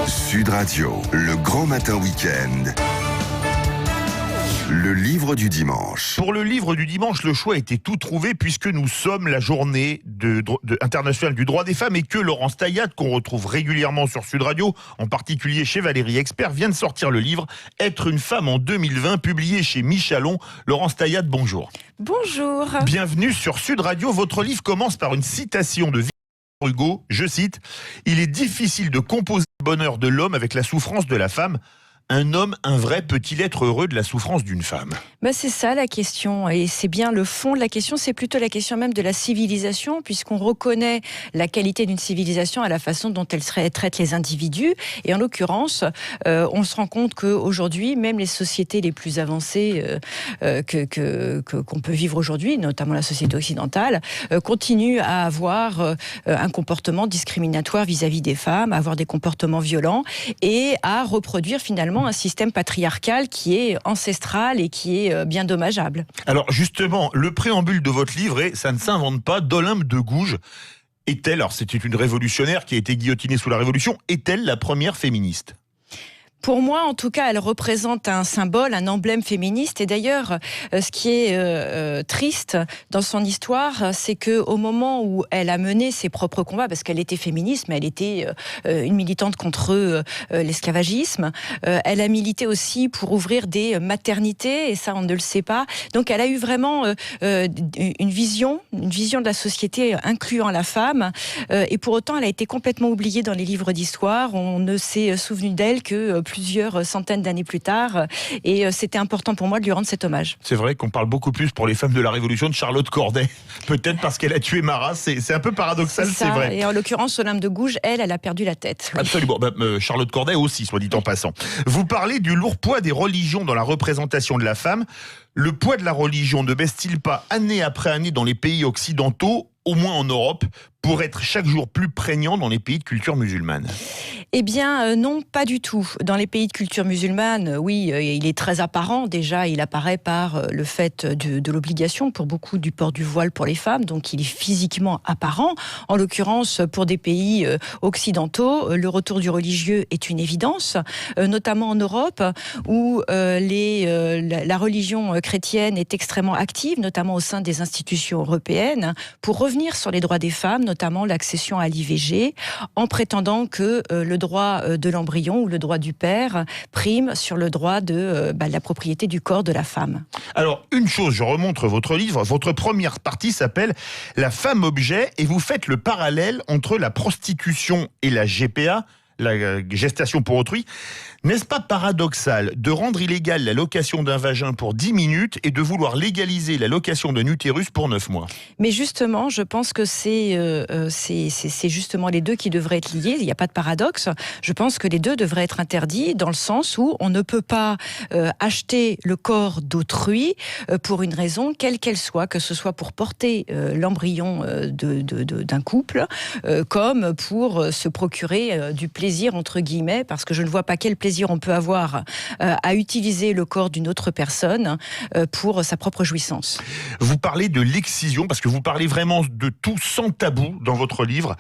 Sud Radio, le grand matin week-end. Le livre du dimanche. Pour le livre du dimanche, le choix était tout trouvé puisque nous sommes la journée internationale du droit des femmes et que Laurence Taillat, qu'on retrouve régulièrement sur Sud Radio, en particulier chez Valérie Expert, vient de sortir le livre « Être une femme en 2020 » publié chez Michalon. Laurence Taillat, bonjour. Bonjour. Bienvenue sur Sud Radio. Votre livre commence par une citation de Victor Hugo, je cite « Il est difficile de composer le bonheur de l'homme avec la souffrance de la femme. Un homme, un vrai, peut-il être heureux de la souffrance d'une femme ?» C'est ça la question, et c'est bien le fond de la question, c'est plutôt la question même de la civilisation, puisqu'on reconnaît la qualité d'une civilisation à la façon dont elle traite les individus, et en l'occurrence, on se rend compte qu'aujourd'hui, même les sociétés les plus avancées qu'on peut vivre aujourd'hui, notamment la société occidentale, continuent à avoir un comportement discriminatoire vis-à-vis des femmes, à avoir des comportements violents, et à reproduire finalement un système patriarcal qui est ancestral et qui est bien dommageable. Alors justement, le préambule de votre livre est « Ça ne s'invente pas », d'Olympe de Gouges. Est-elle, alors c'était une révolutionnaire qui a été guillotinée sous la Révolution, est-elle la première féministe ? Pour moi, en tout cas, elle représente un symbole, un emblème féministe. Et d'ailleurs, ce qui est triste dans son histoire, c'est qu'au moment où elle a mené ses propres combats, parce qu'elle était féministe, mais elle était une militante contre l'esclavagisme, elle a milité aussi pour ouvrir des maternités, et ça, on ne le sait pas. Donc, elle a eu vraiment une vision de la société incluant la femme. Et pour autant, elle a été complètement oubliée dans les livres d'histoire. On ne s'est souvenu d'elle que plusieurs centaines d'années plus tard, et c'était important pour moi de lui rendre cet hommage. C'est vrai qu'on parle beaucoup plus pour les femmes de la Révolution de Charlotte Corday, peut-être parce qu'elle a tué Marat, c'est un peu paradoxal, c'est vrai. Et en l'occurrence, Olympe de Gouges, elle a perdu la tête. Oui. Absolument, Charlotte Corday aussi, soit dit en passant. Vous parlez du lourd poids des religions dans la représentation de la femme. Le poids de la religion ne baisse-t-il pas année après année dans les pays occidentaux, au moins en Europe, pour être chaque jour plus prégnant dans les pays de culture musulmane ? Eh bien, non, pas du tout. Dans les pays de culture musulmane, oui, il est très apparent. Déjà, il apparaît par le fait de l'obligation, pour beaucoup, du port du voile pour les femmes. Donc, il est physiquement apparent. En l'occurrence, pour des pays occidentaux, le retour du religieux est une évidence, notamment en Europe, où la religion chrétienne est extrêmement active, notamment au sein des institutions européennes, pour revenir sur les droits des femmes, notamment l'accession à l'IVG, en prétendant que le droit de l'embryon ou le droit du père prime sur le droit de la propriété du corps de la femme. Alors, une chose, je remonte votre livre, votre première partie s'appelle « La femme objet » et vous faites le parallèle entre la prostitution et la GPA, la gestation pour autrui. N'est-ce pas paradoxal de rendre illégale la location d'un vagin pour 10 minutes et de vouloir légaliser la location d'un utérus pour 9 mois ? Mais justement, je pense que c'est justement les deux qui devraient être liés. Il n'y a pas de paradoxe. Je pense que les deux devraient être interdits dans le sens où on ne peut pas acheter le corps d'autrui pour une raison quelle qu'elle soit, que ce soit pour porter l'embryon d'un couple, comme pour se procurer du plaisir, entre guillemets, parce que je ne vois pas quel plaisir on peut avoir à utiliser le corps d'une autre personne pour sa propre jouissance. Vous parlez de l'excision, parce que vous parlez vraiment de tout sans tabou dans votre livre.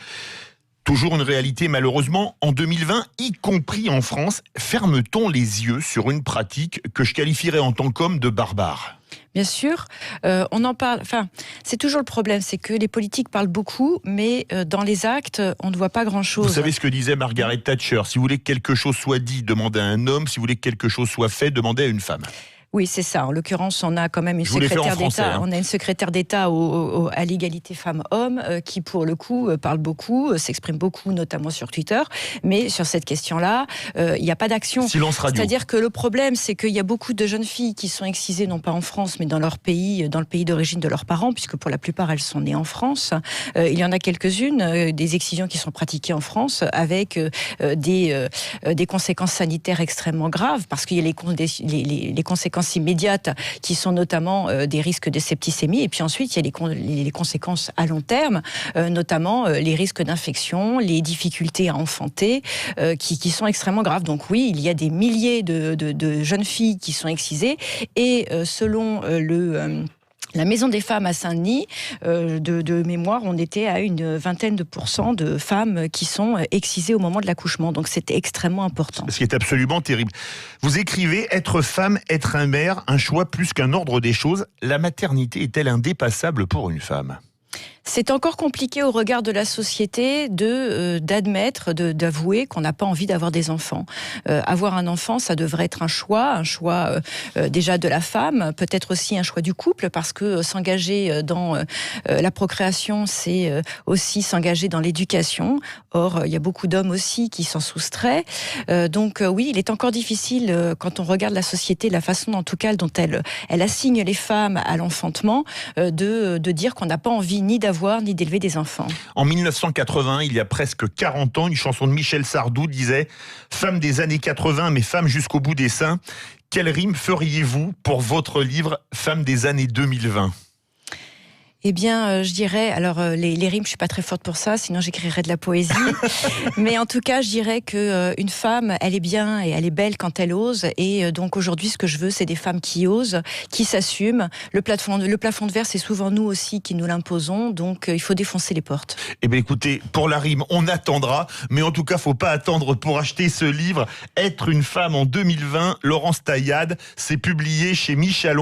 Toujours une réalité, malheureusement, en 2020, y compris en France, ferme-t-on les yeux sur une pratique que je qualifierais en tant qu'homme de barbare ? Bien sûr, on en parle. Enfin, c'est toujours le problème, c'est que les politiques parlent beaucoup, mais dans les actes, on ne voit pas grand-chose. Vous savez ce que disait Margaret Thatcher ? Si vous voulez que quelque chose soit dit, demandez à un homme. Si vous voulez que quelque chose soit fait, demandez à une femme. Oui, c'est ça. En l'occurrence, on a quand même une secrétaire d'État. On a une secrétaire d'État à l'égalité femmes-hommes qui, pour le coup, parle beaucoup, s'exprime beaucoup, notamment sur Twitter. Mais sur cette question-là, il n'y a pas d'action. Silence radio. C'est-à-dire que le problème, c'est qu'il y a beaucoup de jeunes filles qui sont excisées, non pas en France, mais dans leur pays, dans le pays d'origine de leurs parents, puisque pour la plupart, elles sont nées en France. Il y en a quelques-unes, des excisions qui sont pratiquées en France, avec des conséquences sanitaires extrêmement graves, parce qu'il y a les conséquences immédiates qui sont notamment des risques de septicémie, et puis ensuite il y a les conséquences à long terme, notamment les risques d'infection, les difficultés à enfanter qui sont extrêmement graves. Donc oui, il y a des milliers de jeunes filles qui sont excisées, et selon La Maison des femmes à Saint-Denis, de mémoire, on était à une 20% de femmes qui sont excisées au moment de l'accouchement. Donc c'était extrêmement important. Ce qui est absolument terrible. Vous écrivez « Être femme, être un mère, un choix plus qu'un ordre des choses. La maternité est-elle indépassable pour une femme ?» C'est encore compliqué au regard de la société d'admettre, d'avouer qu'on n'a pas envie d'avoir des enfants. Avoir un enfant, ça devrait être un choix déjà de la femme, peut-être aussi un choix du couple, parce que s'engager dans la procréation, c'est aussi s'engager dans l'éducation. Or, il y a beaucoup d'hommes aussi qui s'en soustraient. Donc oui, il est encore difficile, quand on regarde la société, la façon en tout cas dont elle assigne les femmes à l'enfantement, de dire qu'on n'a pas envie ni d'avoir ni d'élever des enfants. En 1980, il y a presque 40 ans, une chanson de Michel Sardou disait « Femme des années 80, mais femme jusqu'au bout des seins ». Quelle rime feriez-vous pour votre livre « Femme des années 2020 » ? Eh bien, je dirais, alors les rimes, je suis pas très forte pour ça, sinon j'écrirais de la poésie. Mais en tout cas, je dirais que une femme, elle est bien et elle est belle quand elle ose. Et donc aujourd'hui, ce que je veux, c'est des femmes qui osent, qui s'assument. Le plafond de verre, c'est souvent nous aussi qui nous l'imposons. Donc il faut défoncer les portes. Eh bien, écoutez, pour la rime, on attendra. Mais en tout cas, faut pas attendre pour acheter ce livre. Être une femme en 2020, Laurence Taillade, c'est publié chez Michalon.